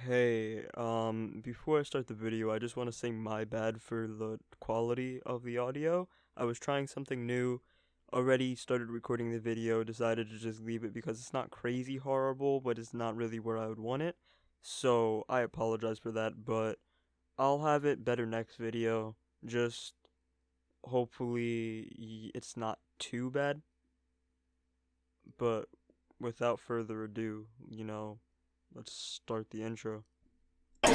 Hey, before I start the video, I just want to say my bad for the quality of the audio. I was trying something new, already started recording the video, decided to just leave it because it's not crazy horrible, but it's not really where I would want it. So, I apologize for that, but I'll have it better next video. Just hopefully it's not too bad, but without further ado, let's start the intro. Okay.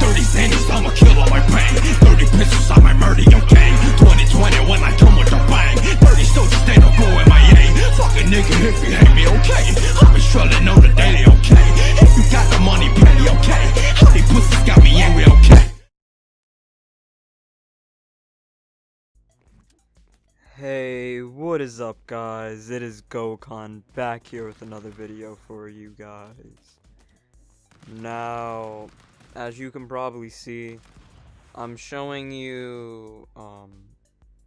30 Sandies, I'ma kill on my brain. 30 pistols, I might murder your gang. 2020 when I come with a bang. 30 soldiers, they don't go in my A. Fuck a nigga if you hate me, okay. I be strolling on the daily, okay. If you got the money, pay me, okay. How these pussies got me angry, okay. Hey, what is up guys? It is Gokhan back here with another video for you guys. Now, as you can probably see, I'm showing you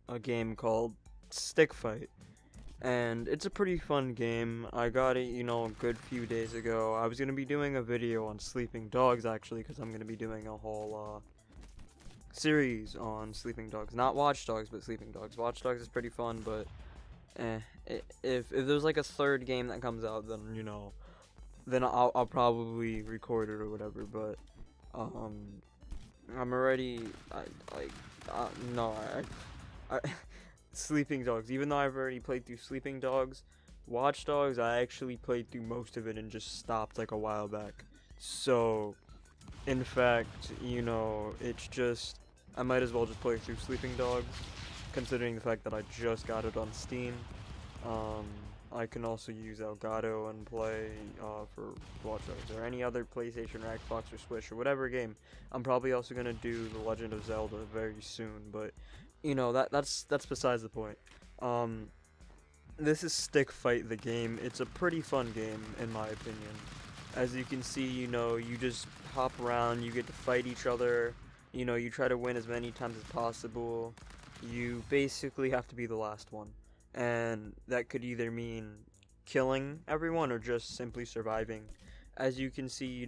a game called Stick Fight. And it's a pretty fun game. I got it, a good few days ago. I was going to be doing a video on Sleeping Dogs actually, because I'm going to be doing a whole series on Sleeping Dogs. Not Watch Dogs, but Sleeping Dogs. Watch Dogs is pretty fun, but if there's like a third game that comes out, then I'll probably record it or whatever. But I'm already no, I Sleeping Dogs. Even though I've already played through Sleeping Dogs, Watch Dogs I actually played through most of it and just stopped like a while back. So in fact, it's just, I might as well just play through Sleeping Dogs, considering the fact that I just got it on Steam. I can also use Elgato and play for Watch Dogs, or any other PlayStation or Xbox or Switch or whatever game. I'm probably also gonna do The Legend of Zelda very soon, but that's besides the point. This is Stick Fight the game. It's a pretty fun game in my opinion. As you can see, you just hop around, you get to fight each other, you try to win as many times as possible. You basically have to be the last one. And that could either mean killing everyone or just simply surviving. As you can see,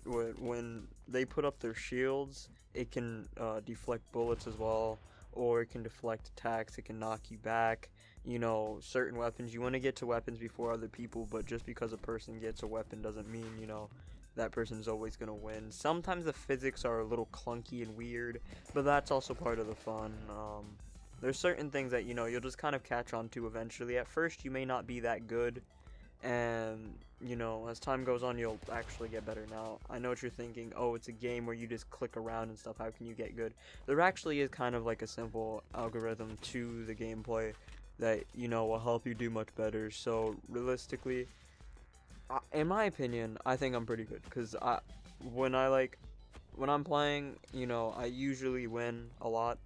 when they put up their shields, it can deflect bullets as well, or it can deflect attacks, it can knock you back. Certain weapons, you want to get to weapons before other people, but just because a person gets a weapon doesn't mean, that person's always going to win. Sometimes the physics are a little clunky and weird, but that's also part of the fun. There's certain things that, you'll just kind of catch on to eventually. At first, you may not be that good, and, as time goes on, you'll actually get better. Now, I know what you're thinking, oh, it's a game where you just click around and stuff, how can you get good? There actually is kind of like a simple algorithm to the gameplay that will help you do much better. So realistically, in my opinion, I think I'm pretty good, because when I'm playing, I usually win a lot.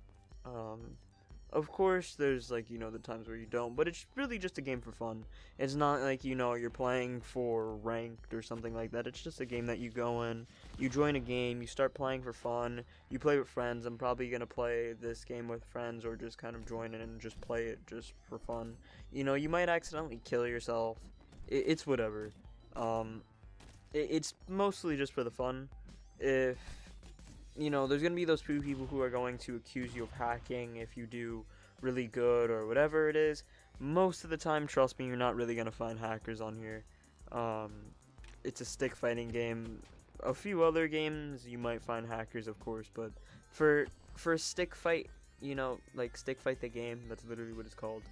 Of course there's the times where you don't, but it's really just a game for fun. It's not like you're playing for ranked or something like that. It's just a game that you go in, you join a game, you start playing for fun, you play with friends. I'm probably gonna play this game with friends, or just kind of join in and just play it just for fun. You might accidentally kill yourself. It's whatever. It's mostly just for the fun. If there's gonna be those few people who are going to accuse you of hacking if you do really good or whatever it is. Most of the time, trust me, you're not really gonna find hackers on here. It's a stick fighting game. A few other games you might find hackers, of course, but for stick fight, like Stick Fight the game, that's literally what it's called,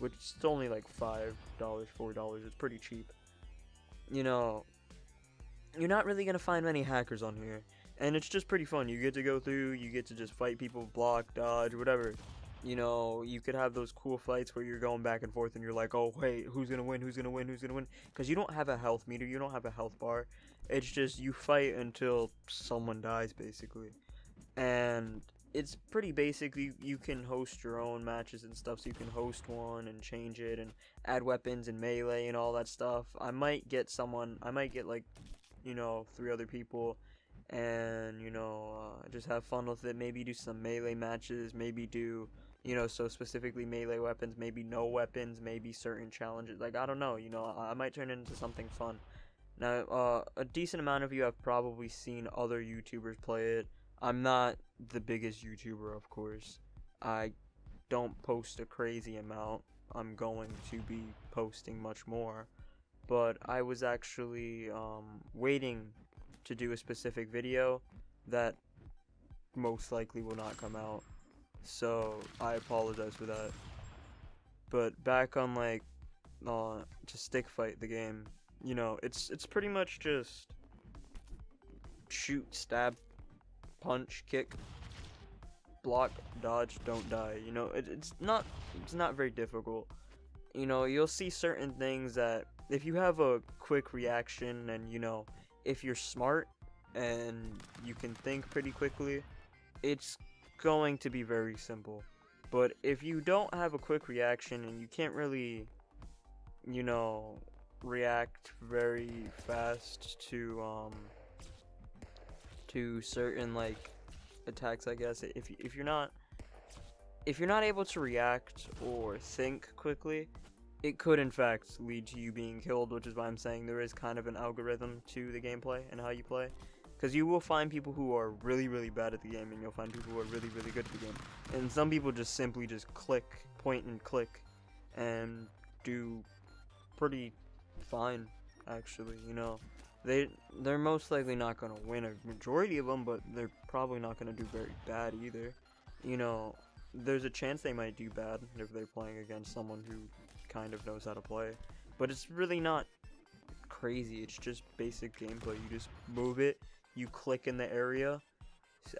which is only like $5, $4. It's pretty cheap. You're not really gonna find many hackers on here. And it's just pretty fun. You get to go through, you get to just fight people, block, dodge, whatever. You could have those cool fights where you're going back and forth and you're like, oh, wait, who's gonna win, who's gonna win, who's gonna win? Because you don't have a health meter, you don't have a health bar. It's just you fight until someone dies, basically. And it's pretty basic. You can host your own matches and stuff, so you can host one and change it and add weapons and melee and all that stuff. I might get like, 3 other people, and just have fun with it. Maybe do some melee matches, maybe do You know, so specifically melee weapons, maybe no weapons, maybe certain challenges. Like, I don't know, you know, I might turn it into something fun. Now, a decent amount of you have probably seen other YouTubers play it. I'm not the biggest YouTuber, of course. I don't post a crazy amount. I'm going to be posting much more. But I was actually waiting to do a specific video that most likely will not come out. So I apologize for that. But back on like to stick fight the game, you know, it's pretty much just shoot, stab, punch, kick, block, dodge, don't die. You know, it's not very difficult. You know, you'll see certain things that if you have a quick reaction and, you know, if you're smart and you can think pretty quickly, it's going to be very simple. But if you don't have a quick reaction and you can't really, you know, react very fast to certain like attacks, I guess, if you're not able to react or think quickly, it could in fact lead to you being killed, which is why I'm saying there is kind of an algorithm to the gameplay and how you play. Because you will find people who are really, really bad at the game, and you'll find people who are really, really good at the game. And some people just simply just click, point and click, and do pretty fine, actually, you know. They're most likely not going to win a majority of them, but they're probably not going to do very bad either. You know, there's a chance they might do bad if they're playing against someone who kind of knows how to play. But it's really not crazy, it's just basic gameplay. You just move it, you click in the area.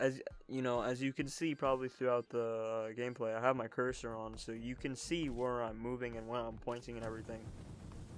As you know, as you can see probably throughout the gameplay, I have my cursor on, so you can see where I'm moving and where I'm pointing and everything.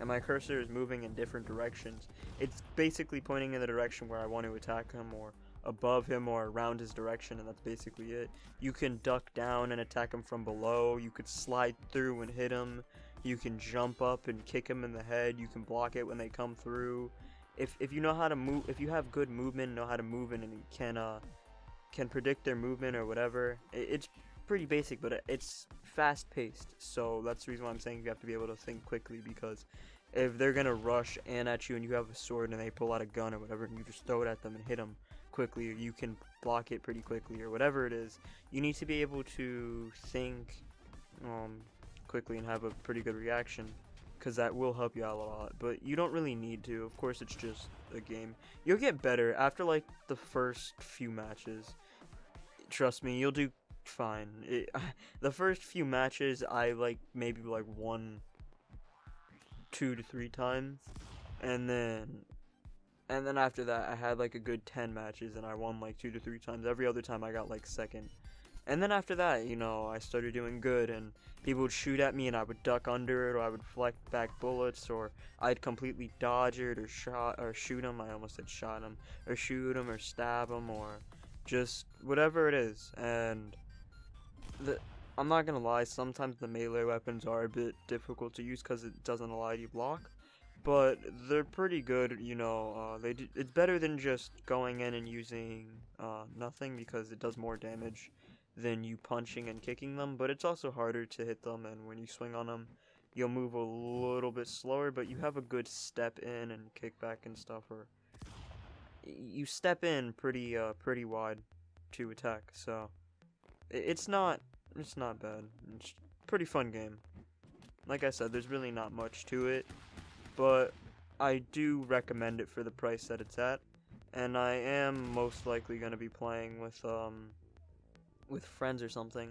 And my cursor is moving in different directions. It's basically pointing in the direction where I want to attack him, or above him, or around his direction, and that's basically it. You can duck down and attack him from below. You could slide through and hit him. You can jump up and kick him in the head. You can block it when they come through. If you know how to move, if you have good movement, know how to move and can predict their movement or whatever, it's pretty basic, but it's fast paced. So that's the reason why I'm saying you have to be able to think quickly, because if they're gonna rush and at you and you have a sword and they pull out a gun or whatever and you just throw it at them and hit them quickly, or you can block it pretty quickly or whatever it is, you need to be able to think quickly and have a pretty good reaction, because that will help you out a lot. But you don't really need to. Of course, it's just a game. You'll get better after like the first few matches. Trust me, you'll do fine. The first few matches I maybe won 2 to 3 times, and then after that I had like a good 10 matches and I won like 2 to 3 times. Every other time I got like second. And then after that, you know, I started doing good, and people would shoot at me and I would duck under it, or I would deflect back bullets, or I'd completely dodge it, or shoot them. I almost said shot them, or shoot them, or stab them, or just whatever it is. And I'm not gonna lie, sometimes the melee weapons are a bit difficult to use because it doesn't allow you to block, but they're pretty good. You know, it's better than just going in and using nothing, because it does more damage than you punching and kicking them, but it's also harder to hit them, and when you swing on them, you'll move a little bit slower, but you have a good step in and kick back and stuff, or you step in pretty wide to attack, so it's not bad. It's a pretty fun game. Like I said, there's really not much to it, but I do recommend it for the price that it's at, and I am most likely going to be playing with friends or something,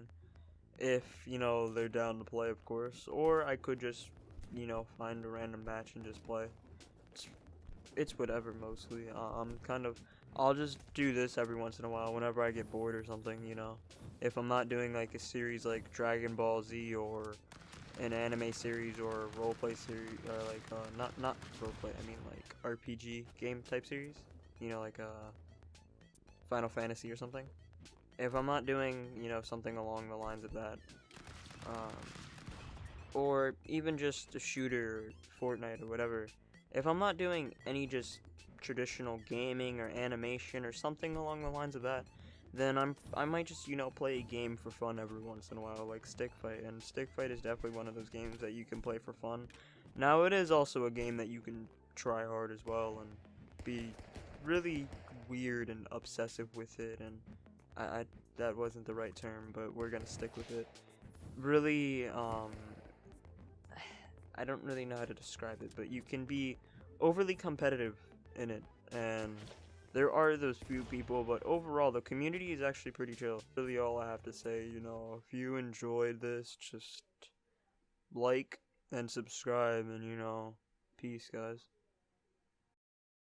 if, you know, they're down to play, of course, or I could just, you know, find a random match and just play. It's whatever, mostly. I'll just do this every once in a while whenever I get bored or something, you know. If I'm not doing like a series like Dragon Ball Z, or an anime series, or a roleplay series, or like not roleplay, I mean like RPG game type series, you know, like Final Fantasy or something. If I'm not doing, you know, something along the lines of that, or even just a shooter, Fortnite or whatever, if I'm not doing any just traditional gaming or animation or something along the lines of that, then I might just, you know, play a game for fun every once in a while, like Stick Fight. And Stick Fight is definitely one of those games that you can play for fun. Now, it is also a game that you can try hard as well and be really weird and obsessive with it, and I that wasn't the right term, but we're gonna stick with it. Really, I don't really know how to describe it, but you can be overly competitive in it, and there are those few people, but overall the community is actually pretty chill. Really, all I have to say, you know, if you enjoyed this, just like and subscribe, and you know, peace, guys.